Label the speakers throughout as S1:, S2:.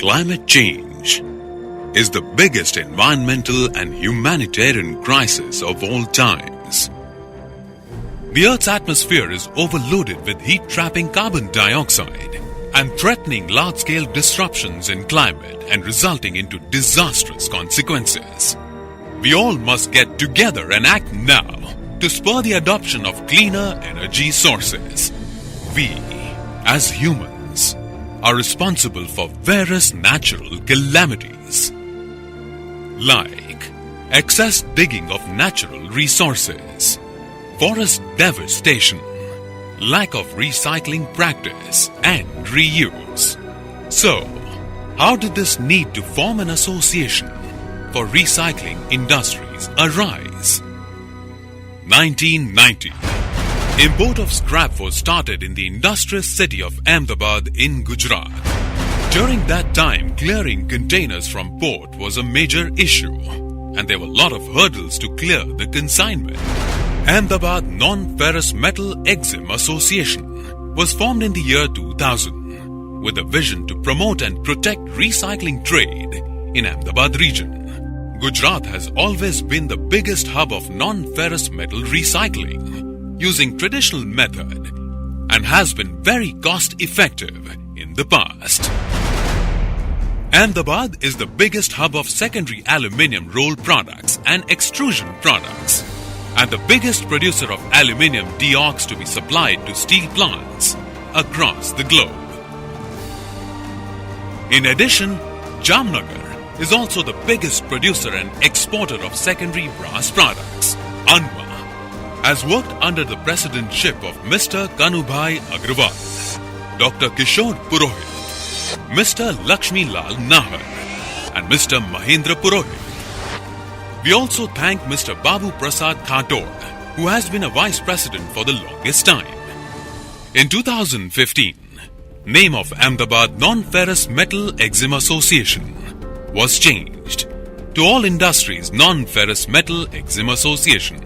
S1: Climate change is the biggest environmental and humanitarian crisis of all times. The Earth's atmosphere is overloaded with heat-trapping carbon dioxide and threatening large-scale disruptions in climate and resulting into disastrous consequences. We all must get together and act now to spur the adoption of cleaner energy sources. We, as humans, are responsible for various natural calamities, like excess digging of natural resources, forest devastation, lack of recycling practice and reuse. So, how did this need to form an association for recycling industries arise? 1990. Import of scrap was started in the industrious city of Ahmedabad in Gujarat. During that time, clearing containers from port was a major issue, and there were a lot of hurdles to clear the consignment. Ahmedabad Non-Ferrous Metal Exim Association was formed in the year 2000 with a vision to promote and protect recycling trade in Ahmedabad region. Gujarat has always been the biggest hub of non-ferrous metal recycling using traditional method and has been very cost-effective in the past. Ahmedabad is the biggest hub of secondary aluminium roll products and extrusion products, and the biggest producer of aluminium deox to be supplied to steel plants across the globe. In addition, Jamnagar is also the biggest producer and exporter of secondary brass products. ANMA has worked under the presidentship of Mr. Kanubhai Agrawal, Dr. Kishore Purohit, Mr. Lakshmi Lal Nahar, and Mr. Mahendra Purohit. We also thank Mr. Babu Prasad Khatod, who has been a vice president for the longest time. In 2015, name of Ahmedabad Non-Ferrous Metal Exim Association was changed to All Industries Non-Ferrous Metal Exim Association,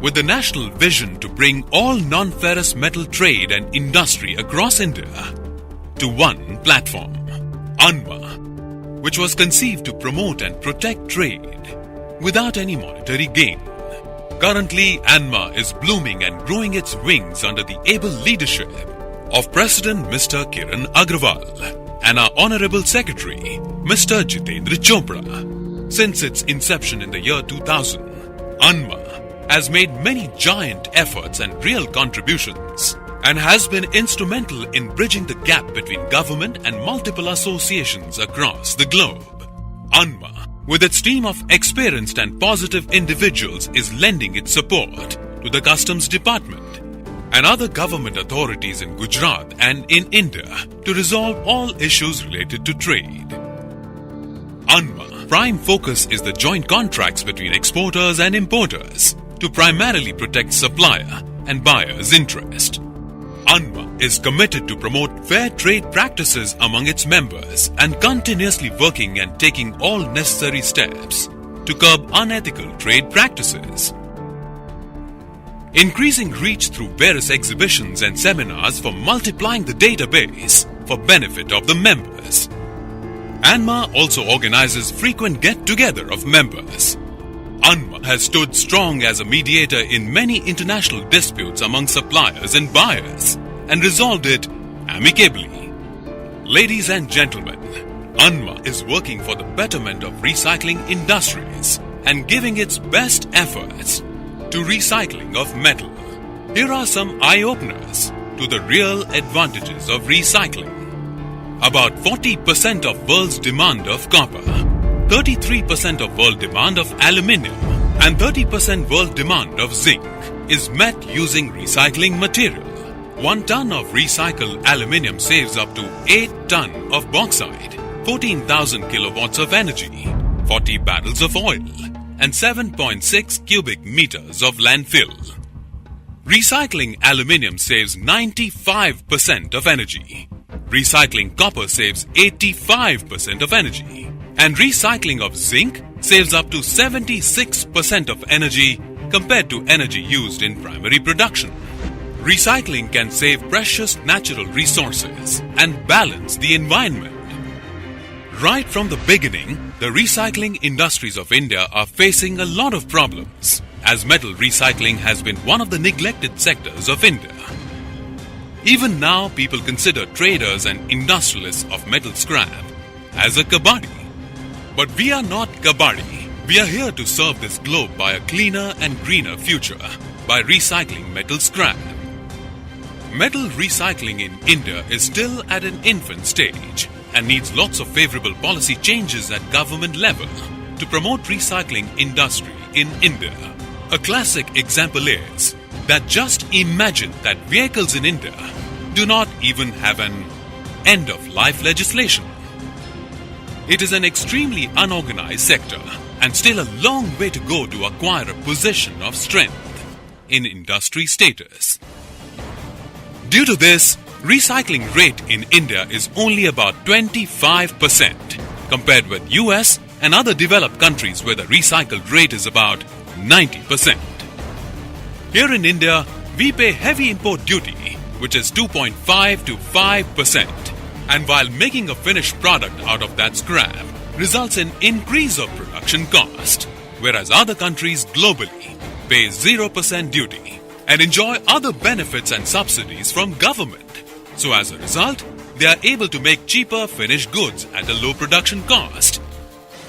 S1: with the national vision to bring all non-ferrous metal trade and industry across India to one platform, ANMA, which was conceived to promote and protect trade without any monetary gain. Currently, ANMA is blooming and growing its wings under the able leadership of President Mr. Kiran Agrawal and our Honorable Secretary, Mr. Jitendra Chopra. Since its inception in the year 2000, ANMA has made many giant efforts and real contributions and has been instrumental in bridging the gap between government and multiple associations across the globe. ANMA, with its team of experienced and positive individuals, is lending its support to the Customs Department and other government authorities in Gujarat and in India to resolve all issues related to trade. ANMA prime focus is the joint contracts between exporters and importers to primarily protect supplier and buyer's interest. ANMA is committed to promote fair trade practices among its members and continuously working and taking all necessary steps to curb unethical trade practices. Increasing reach through various exhibitions and seminars for multiplying the database for benefit of the members. ANMA also organizes frequent get-together of members. ANMA has stood strong as a mediator in many international disputes among suppliers and buyers and resolved it amicably. Ladies and gentlemen, ANMA is working for the betterment of recycling industries and giving its best efforts to recycling of metal. Here are some eye-openers to the real advantages of recycling. About 40% of world's demand of copper, 33% of world demand of aluminium, and 30% world demand of zinc is met using recycling material. 1 ton of recycled aluminium saves up to 8 ton of bauxite, 14,000 kilowatts of energy, 40 barrels of oil, and 7.6 cubic meters of landfill. Recycling aluminium saves 95% of energy. Recycling copper saves 85% of energy. And recycling of zinc saves up to 76% of energy compared to energy used in primary production. Recycling can save precious natural resources and balance the environment. Right from the beginning, the recycling industries of India are facing a lot of problems, as metal recycling has been one of the neglected sectors of India. Even now, people consider traders and industrialists of metal scrap as a kabaddi. But we are not kabaddi. We are here to serve this globe by a cleaner and greener future by recycling metal scrap. Metal recycling in India is still at an infant stage and needs lots of favorable policy changes at government level to promote recycling industry in India. A classic example is that just imagine that vehicles in India do not even have an end-of-life legislation. It is an extremely unorganized sector and still a long way to go to acquire a position of strength in industry status. Due to this, recycling rate in India is only about 25% compared with US and other developed countries where the recycled rate is about 90%. Here in India, we pay heavy import duty, which is 2.5 to 5%. And while making a finished product out of that scrap results in increase of production cost, whereas other countries globally pay 0% duty and enjoy other benefits and subsidies from government. So as a result, they are able to make cheaper finished goods at a low production cost.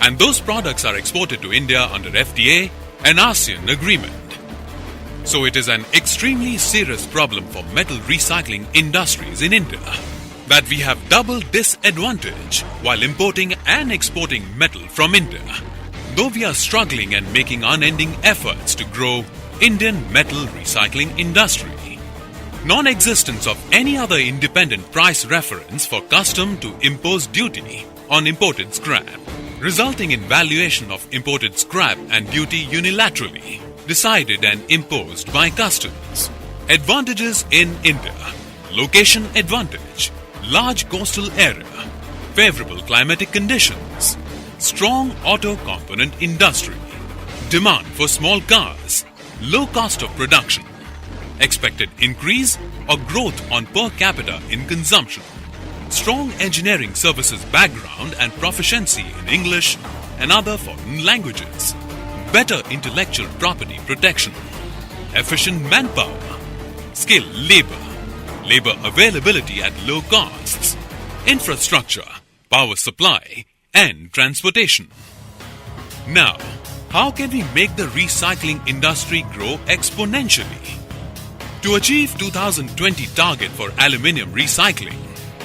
S1: And those products are exported to India under FTA and ASEAN agreement. So it is an extremely serious problem for metal recycling industries in India that we have double disadvantage while importing and exporting metal from India. Though we are struggling and making unending efforts to grow Indian metal recycling industry. Non-existence of any other independent price reference for custom to impose duty on imported scrap, resulting in valuation of imported scrap and duty unilaterally decided and imposed by customs. Advantages in India: location advantage, large coastal area, favorable climatic conditions, strong auto component industry, demand for small cars, low cost of production, expected increase or growth on per capita in consumption, strong engineering services background and proficiency in English and other foreign languages, better intellectual property protection, efficient manpower, skilled labor, labor availability at low costs, infrastructure, power supply, and transportation. Now, how can we make the recycling industry grow exponentially? To achieve 2020 target for aluminium recycling,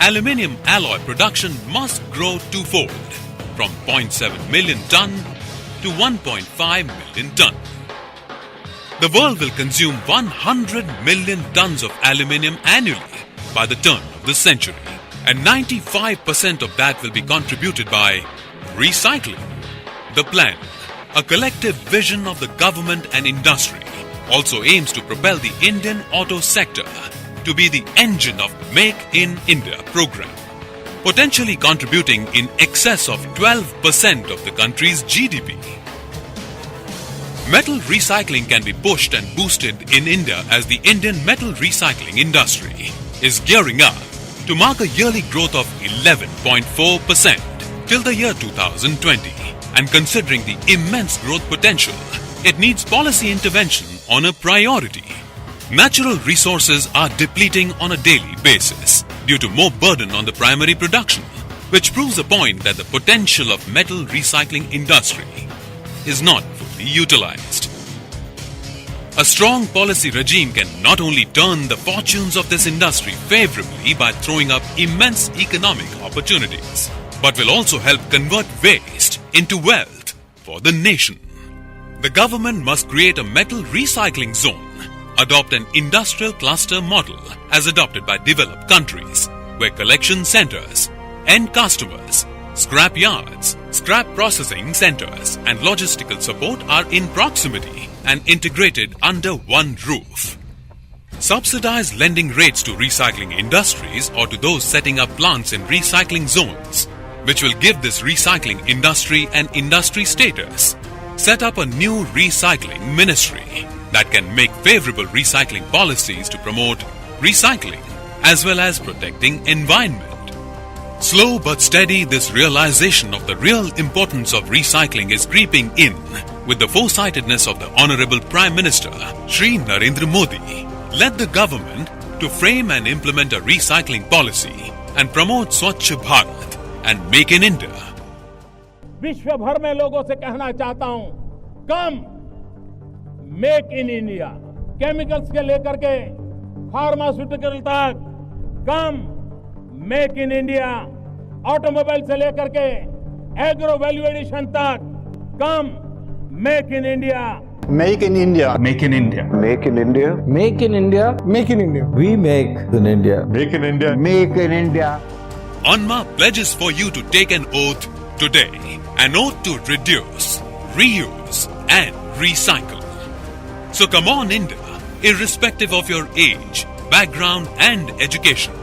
S1: aluminium alloy production must grow twofold, from 0.7 million ton to 1.5 million ton. The world will consume 100 million tons of aluminium annually by the turn of the century, and 95% of that will be contributed by recycling. The plan, a collective vision of the government and industry, also aims to propel the Indian auto sector to be the engine of Make in India program, potentially contributing in excess of 12% of the country's GDP. Metal recycling can be pushed and boosted in India as the Indian metal recycling industry is gearing up to mark a yearly growth of 11.4% till the year 2020. And considering the immense growth potential, it needs policy intervention on a priority. Natural resources are depleting on a daily basis due to more burden on the primary production, which proves a point that the potential of metal recycling industry is not fully utilized. A strong policy regime can not only turn the fortunes of this industry favorably by throwing up immense economic opportunities, but will also help convert waste into wealth for the nation. The government must create a metal recycling zone, adopt an industrial cluster model as adopted by developed countries, where collection centers, end customers, scrap yards, scrap processing centers and logistical support are in proximity and integrated under one roof. Subsidize lending rates to recycling industries or to those setting up plants in recycling zones, which will give this recycling industry an industry status. Set up a new recycling ministry that can make favorable recycling policies to promote recycling as well as protecting environment. Slow but steady, this realization of the real importance of recycling is creeping in with the foresightedness of the Honorable Prime Minister, Shri Narendra Modi, led the government to frame and implement a recycling policy and promote Swachh Bharat and Make in India.
S2: विश्व भर में लोगों से कहना चाहता हूं, कम make in India, chemicals के लेकर के फार्मास्यूटिकल तक, कम मेक इन इंडिया, ऑटोमोबाइल से लेकर के एग्रो वैल्यू एडिशन तक, कम make in India.
S3: Make in India.
S4: Make in India.
S3: Make in India.
S5: Make in India.
S3: Make in India.
S5: We make in India.
S4: Make in India.
S3: Make in India.
S1: ANMA pledges for you to take an oath today. An oath to reduce, reuse and recycle. So come on India, irrespective of your age, background and education.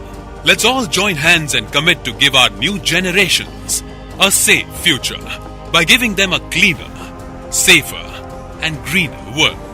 S1: Let's all join hands and commit to give our new generations a safe future by giving them a cleaner, safer and greener world.